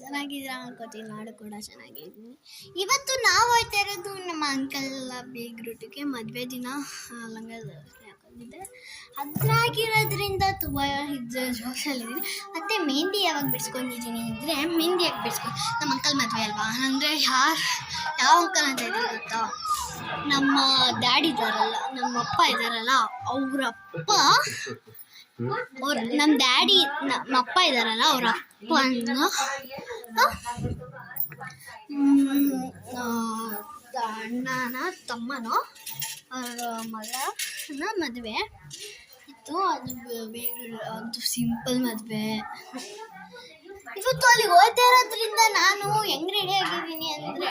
ಚೆನ್ನಾಗಿದ್ದೀರಾ ಅನ್ಕೋತೀನಿ. ನಾನು ಕೂಡ ಚೆನ್ನಾಗಿದ್ದೀನಿ. ಇವತ್ತು ನಾವು ಹೋಗ್ತಾ ಇರೋದು ನಮ್ಮ ಅಂಕಲ್ ಬೀಗ್ರೂಟಿಗೆ ಮದುವೆ ದಿನ ಲಂಗ ಹಾಕೊಂಡಿದ್ದೆ. ಅದ್ರಾಗಿರೋದ್ರಿಂದ ತುಂಬ ಜೋಶಲ್ಲಿದ್ದೀನಿ. ಮತ್ತು ಮೆಹಂದಿ ಯಾವಾಗ ಬಿಡಿಸ್ಕೊಂಡಿದ್ದೀನಿ ಅಂದರೆ ಮೆಹಂದಿ ಯಾಕೆ ಬಿಡಿಸ್ಕೊಂಡು ನಮ್ಮ ಅಂಕಲ್ ಮದುವೆ ಅಲ್ವಾ, ಅಂದರೆ ಯಾವ ಅಂಕಲ್ ಅಂತ ಇದ್ದಾರೆ ಗೊತ್ತಾ, ನಮ್ಮ ಡ್ಯಾಡಿ ಇದ್ದಾರಲ್ಲ, ನಮ್ಮ ಅಪ್ಪ ಇದ್ದಾರಲ್ಲ, ಅವರಪ್ಪ ನಮ್ಮ ಡ್ಯಾಡಿ ನಮ್ಮ ಅಪ್ಪ ಇದ್ದಾರಲ್ಲ ಅವ್ರ ಅಪ್ಪನ ಅಣ್ಣನ ತಮ್ಮನೋ ಅವ್ರ ಮಗನ ಮದುವೆ ಇತ್ತು. ಅದು ಸಿಂಪಲ್ ಮದುವೆ. ಇವತ್ತು ಅಲ್ಲಿಗೆ ಹೋಗ್ತಾ ಇರೋದ್ರಿಂದ ನಾನು ಹೆಂಗೆ ರೆಡಿ ಆಗಿದ್ದೀನಿ ಅಂದರೆ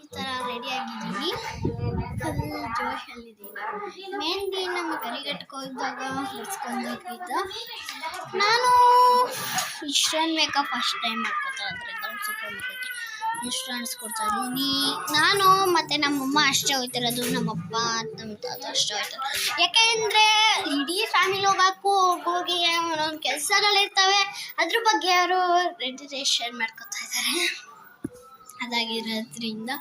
ಈ ಥರ ರೆಡಿ ಆಗಿದ್ದೀನಿ, ಫುಲ್ ಜೋಶಲ್ಲಿದ್ದೀನಿ. ಮೆಹಂದಿ ನಮ್ಮ ಕರಿಗಟ್ಕೋದಾಗ ಬಿಡಿಸ್ಕೊಂಡೋಗಿದ್ದ. ನಾನು ಇಷ್ಟೊಂದು ಮೇಕಪ್ ಫಸ್ಟ್ ಟೈಮ್ ಮಾಡ್ಕೊತಾ ಅದರಿಂದ ಒಂದು ಸೂಪರ್ ಮೇಕಪ್ ಇಷ್ಟು ಅನಿಸ್ಕೊಡ್ತಾ ಇದ್ದೀನಿ ನಾನು. ಮತ್ತು ನಮ್ಮಮ್ಮ ಅಷ್ಟೇ ಹೋಗ್ತಿರೋದು, ನಮ್ಮಪ್ಪ ನಮ್ಮ ತಾತ ಅಷ್ಟೇ ಹೋಗ್ತಾರೆ. ಯಾಕೆಂದರೆ ಇಡೀ ಫ್ಯಾಮಿಲಿ ಹೋಗಿ ಒಂದೊಂದು ಕೆಲಸಗಳಿರ್ತವೆ, ಅದ್ರ ಬಗ್ಗೆ ಅವರು ರೆಜಿಸ್ಟ್ರೇಷನ್ ಮಾಡ್ಕೊತಾ ಇದ್ದಾರೆ. ಅದಾಗಿರೋದ್ರಿಂದ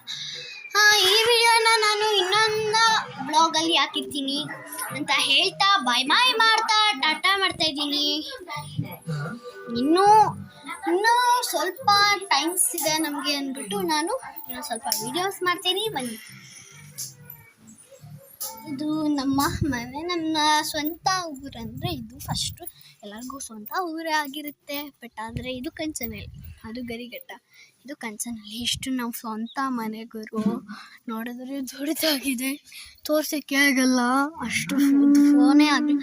ಈ ವಿಡಿಯೋನ ನಾನು ಇನ್ನೊಂದು ಬ್ಲಾಗಲ್ಲಿ ಹಾಕಿರ್ತೀನಿ ಅಂತ ಹೇಳ್ತಾ ಬಾಯ್ ಮಾಡ್ತಾ ಟಾಟಾ ಮಾಡ್ತಾ ಇದ್ದೀನಿ. ಇನ್ನೂ ಸ್ವಲ್ಪ ಟೈಮ್ಸ್ ಇದೆ ನಮಗೆ ಅಂದ್ಬಿಟ್ಟು ನಾನು ಇನ್ನೂ ಸ್ವಲ್ಪ ವೀಡಿಯೋಸ್ ಮಾಡ್ತೀನಿ. ಬನ್ನಿ. ಇದು ನಮ್ಮ ಮನೆ, ನಮ್ಮ ಸ್ವಂತ ಊರಂದರೆ ಇದು ಫಸ್ಟು ಎಲ್ಲರಿಗೂ ಸ್ವಂತ ಊರೇ ಆಗಿರುತ್ತೆ. ಬಟ್ ಆದರೆ ಇದು ಕಂಚನಹಳ್ಳಿ, ಅದು ಗರಿಘಟ್ಟ, ಇದು ಕಂಚನಹಳ್ಳಿ. ಇಷ್ಟು ನಮ್ಮ ಸ್ವಂತ ಮನೆಗಳು ನೋಡಿದ್ರೆ ದೊಡ್ಡದಾಗಿದೆ, ತೋರ್ಸೋಕ್ಕೆ ಆಗಲ್ಲ, ಅಷ್ಟು ಫೋನೇ ಆಗಲಿ.